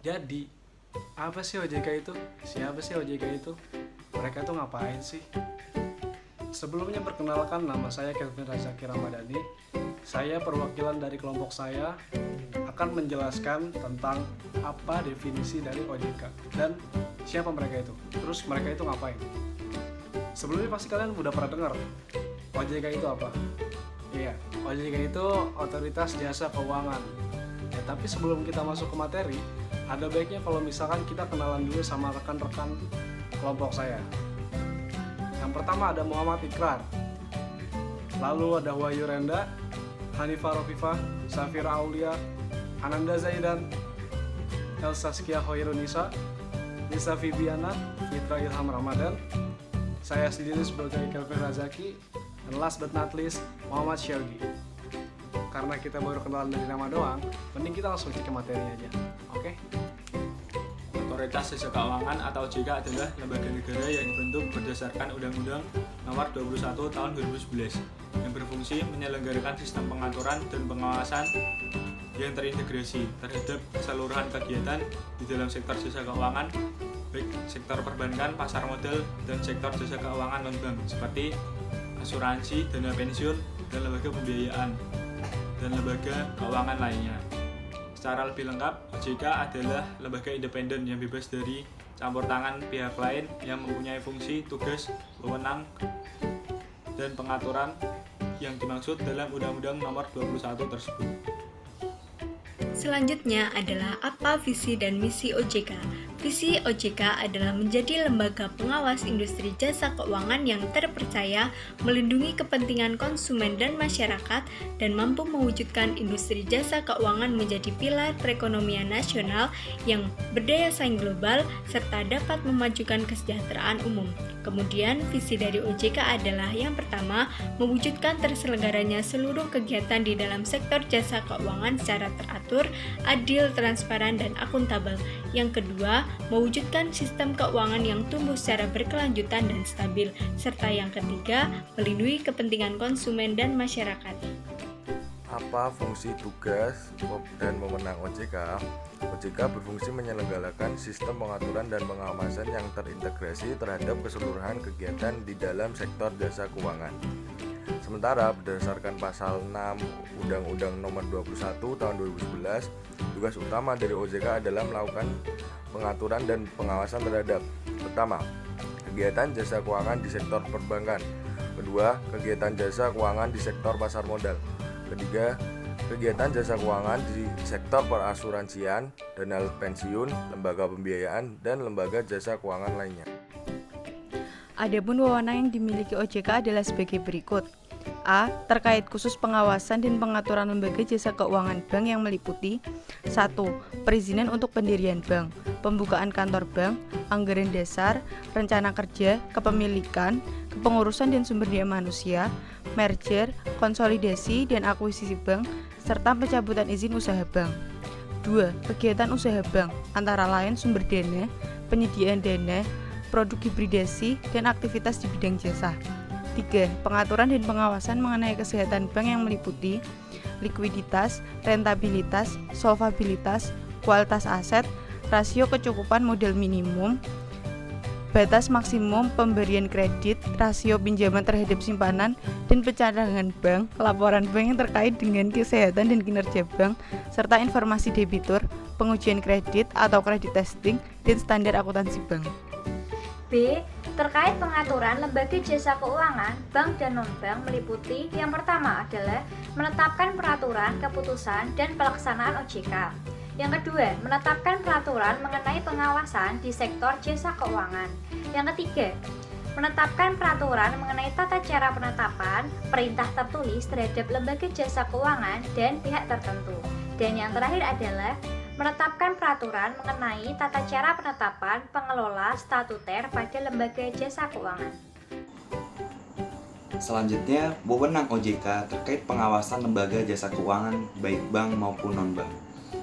Jadi, apa sih OJK itu? Siapa sih OJK itu? Mereka tuh ngapain sih? Sebelumnya perkenalkan, nama saya Kelvin Razaki Ramadhani. Saya perwakilan dari kelompok saya akan menjelaskan tentang apa definisi dari OJK dan siapa mereka itu. Terus mereka itu ngapain? Sebelumnya pasti kalian udah pernah dengar OJK itu apa? Iya, OJK itu Otoritas Jasa Keuangan. Ya, tapi sebelum kita masuk ke materi, ada baiknya kalau misalkan kita kenalan dulu sama rekan-rekan kelompok saya. Yang pertama ada Muhammad Ikrar, lalu ada Wahyu Renda, Hanifah Rofifah, Safira Aulia, Ananda Zaidan, Elsa Skia Hoirunisa, Lisa Viviana, Fitra Ilham Ramadan, saya sendiri sebagai Kelvin Razaki, dan last but not least Muhammad Syaugi. Karena kita baru kenalan dari nama doang, mending kita langsung cek ke materi aja. Oke? Otoritas Jasa Keuangan atau OJK adalah lembaga negara yang dibentuk berdasarkan Undang-Undang Nomor 21 Tahun 2011 yang berfungsi menyelenggarakan sistem pengaturan dan pengawasan yang terintegrasi terhadap keseluruhan kegiatan di dalam sektor jasa keuangan, baik sektor perbankan, pasar modal, dan sektor jasa keuangan non-bank seperti asuransi, dana pensiun, dan lembaga pembiayaan dan lembaga keuangan lainnya. Secara lebih lengkap, OJK adalah lembaga independen yang bebas dari campur tangan pihak lain yang mempunyai fungsi, tugas, wewenang, dan pengaturan yang dimaksud dalam Undang-Undang Nomor 21 tersebut. Selanjutnya adalah apa visi dan misi OJK. Visi OJK adalah menjadi lembaga pengawas industri jasa keuangan yang terpercaya, melindungi kepentingan konsumen dan masyarakat, dan mampu mewujudkan industri jasa keuangan menjadi pilar perekonomian nasional yang berdaya saing global, serta dapat memajukan kesejahteraan umum. Kemudian, visi dari OJK adalah yang pertama, mewujudkan terselenggaranya seluruh kegiatan di dalam sektor jasa keuangan secara teratur, adil, transparan, dan akuntabel. Yang kedua, mewujudkan sistem keuangan yang tumbuh secara berkelanjutan dan stabil. Serta yang ketiga, melindungi kepentingan konsumen dan masyarakat. Apa fungsi, tugas, dan wewenang OJK? OJK berfungsi menyelenggarakan sistem pengaturan dan pengawasan yang terintegrasi terhadap keseluruhan kegiatan di dalam sektor jasa keuangan. Sementara berdasarkan pasal 6 Undang-Undang Nomor 21 Tahun 2011, tugas utama dari OJK adalah melakukan pengaturan dan pengawasan terhadap: pertama, kegiatan jasa keuangan di sektor perbankan; kedua, kegiatan jasa keuangan di sektor pasar modal; ketiga, kegiatan jasa keuangan di sektor perasuransian, dana pensiun, lembaga pembiayaan, dan lembaga jasa keuangan lainnya. Adapun wewenang yang dimiliki OJK adalah sebagai berikut. A. Terkait khusus pengawasan dan pengaturan lembaga jasa keuangan bank yang meliputi 1. Perizinan untuk pendirian bank, pembukaan kantor bank, anggaran dasar, rencana kerja, kepemilikan, kepengurusan dan sumber daya manusia, merger, konsolidasi dan akuisisi bank, serta pencabutan izin usaha bank. 2. Kegiatan usaha bank, antara lain sumber dana, penyediaan dana, produk hibridasi, dan aktivitas di bidang jasa. 3. Pengaturan dan pengawasan mengenai kesehatan bank yang meliputi likuiditas, rentabilitas, solvabilitas, kualitas aset, rasio kecukupan modal minimum, batas maksimum pemberian kredit, rasio pinjaman terhadap simpanan, dan pencadangan bank, laporan bank yang terkait dengan kesehatan dan kinerja bank, serta informasi debitur, pengujian kredit atau kredit testing, dan standar akuntansi bank. B. Terkait pengaturan lembaga jasa keuangan, bank dan non-bank meliputi yang pertama adalah menetapkan peraturan, keputusan, dan pelaksanaan OJK. Yang kedua, menetapkan peraturan mengenai pengawasan di sektor jasa keuangan. Yang ketiga, menetapkan peraturan mengenai tata cara penetapan perintah tertulis terhadap lembaga jasa keuangan dan pihak tertentu. Dan yang terakhir adalah menetapkan peraturan mengenai tata cara penetapan pengelola statuter pada lembaga jasa keuangan. Selanjutnya, wewenang OJK terkait pengawasan lembaga jasa keuangan baik bank maupun non-bank,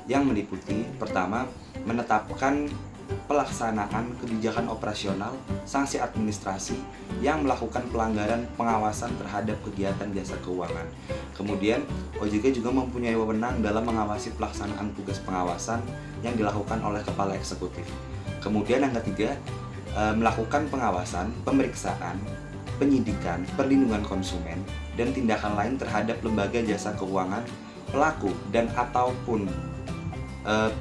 yang meliputi pertama, menetapkan pelaksanaan kebijakan operasional, sanksi administrasi yang melakukan pelanggaran pengawasan terhadap kegiatan jasa keuangan. Kemudian, OJK juga mempunyai wewenang dalam mengawasi pelaksanaan tugas pengawasan yang dilakukan oleh Kepala Eksekutif. Kemudian yang ketiga, melakukan pengawasan, pemeriksaan, penyidikan, perlindungan konsumen, dan tindakan lain terhadap lembaga jasa keuangan, pelaku dan ataupun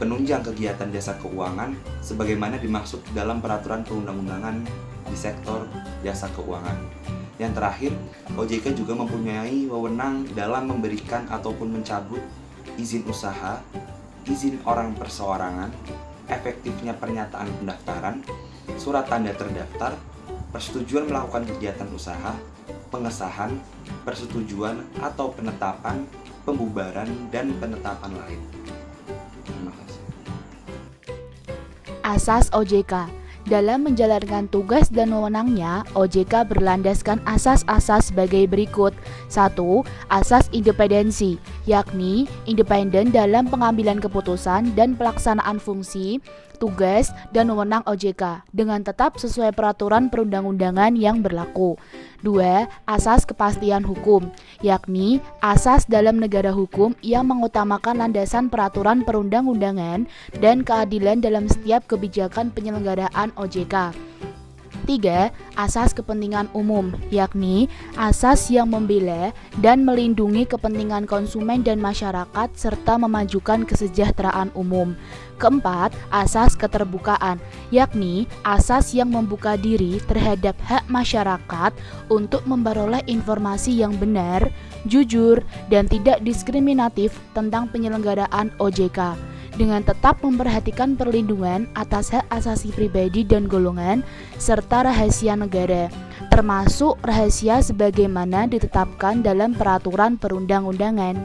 penunjang kegiatan jasa keuangan sebagaimana dimaksud dalam peraturan perundang-undangan di sektor jasa keuangan. Yang terakhir, OJK juga mempunyai wewenang dalam memberikan ataupun mencabut izin usaha, izin orang perseorangan, efektifnya pernyataan pendaftaran, surat tanda terdaftar, persetujuan melakukan kegiatan usaha, pengesahan, persetujuan atau penetapan, pembubaran, dan penetapan lain. Terima kasih. Asas OJK. Dalam menjalankan tugas dan wewenangnya, OJK berlandaskan asas-asas sebagai berikut. 1. Asas independensi, yakni independen dalam pengambilan keputusan dan pelaksanaan fungsi, tugas, dan wewenang OJK dengan tetap sesuai peraturan perundang-undangan yang berlaku. 2. Asas kepastian hukum, yakni asas dalam negara hukum yang mengutamakan landasan peraturan perundang-undangan dan keadilan dalam setiap kebijakan penyelenggaraan OJK. 3. Asas kepentingan umum, yakni asas yang membela dan melindungi kepentingan konsumen dan masyarakat serta memajukan kesejahteraan umum. 4. Asas keterbukaan, yakni asas yang membuka diri terhadap hak masyarakat untuk memperoleh informasi yang benar, jujur, dan tidak diskriminatif tentang penyelenggaraan OJK, dengan tetap memperhatikan perlindungan atas hak asasi pribadi dan golongan, serta rahasia negara, termasuk rahasia sebagaimana ditetapkan dalam peraturan perundang-undangan.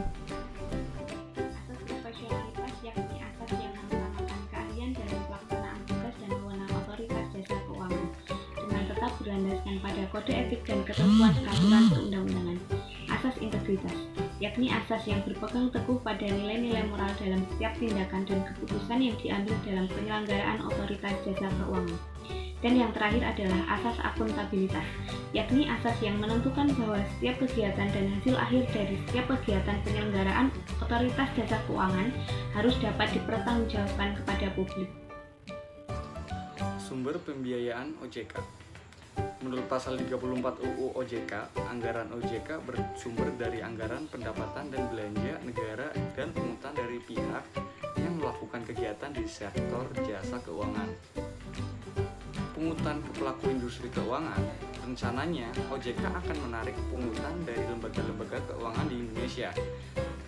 Asas profesionalitas yakni asas yang mengutamakan keahlian dalam pelaksanaan tugas dan wewenang otoritas jasa keuangan, dengan tetap berlandaskan pada kode etik dan ketentuan peraturan perundang-undangan. Asas integritas, yakni asas yang berpegang teguh pada nilai-nilai moral dalam setiap tindakan dan keputusan yang diambil dalam penyelenggaraan otoritas jasa keuangan. Dan yang terakhir adalah asas akuntabilitas, yakni asas yang menentukan bahwa setiap kegiatan dan hasil akhir dari setiap kegiatan penyelenggaraan otoritas jasa keuangan harus dapat dipertanggungjawabkan kepada publik. Sumber pembiayaan OJK. Menurut pasal 34 UU OJK, anggaran OJK bersumber dari anggaran pendapatan dan belanja negara dan pungutan dari pihak yang melakukan kegiatan di sektor jasa keuangan. Pungutan ke pelaku industri keuangan, rencananya OJK akan menarik pungutan dari lembaga-lembaga keuangan di Indonesia.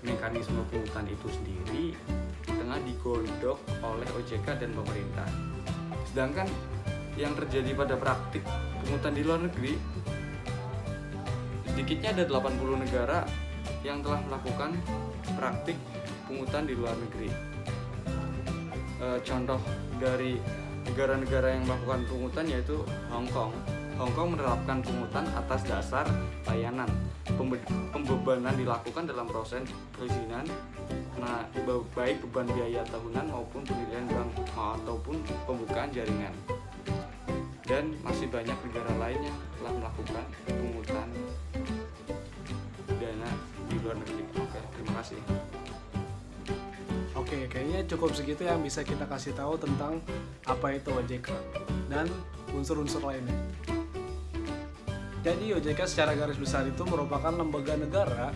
Mekanisme pungutan itu sendiri tengah digodok oleh OJK dan pemerintah. Sedangkan yang terjadi pada praktik pungutan di luar negeri, sedikitnya ada 80 negara yang telah melakukan praktik pungutan di luar negeri. Contoh dari negara-negara yang melakukan pungutan yaitu Hong Kong. Hong Kong menerapkan pungutan atas dasar layanan. Pembebanan dilakukan dalam proses perizinan, baik beban biaya tahunan maupun pendirian bank ataupun pembukaan jaringan. Dan masih banyak negara lain yang telah melakukan pungutan dana di luar negeri. Oke, terima kasih. Oke, kayaknya cukup segitu yang bisa kita kasih tahu tentang apa itu OJK dan unsur-unsur lainnya. Jadi OJK secara garis besar itu merupakan lembaga negara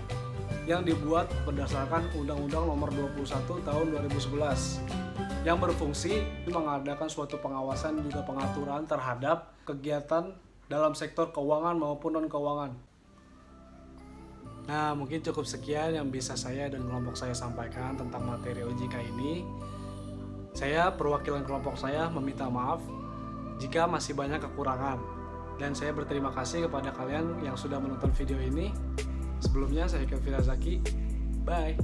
yang dibuat berdasarkan Undang-Undang Nomor 21 Tahun 2011 yang berfungsi mengadakan suatu pengawasan juga pengaturan terhadap kegiatan dalam sektor keuangan maupun non-keuangan. Nah, mungkin cukup sekian yang bisa saya dan kelompok saya sampaikan tentang materi OJK ini. Saya, perwakilan kelompok saya, meminta maaf jika masih banyak kekurangan. Dan saya berterima kasih kepada kalian yang sudah menonton video ini. Sebelumnya, saya Kevin Razaki. Bye!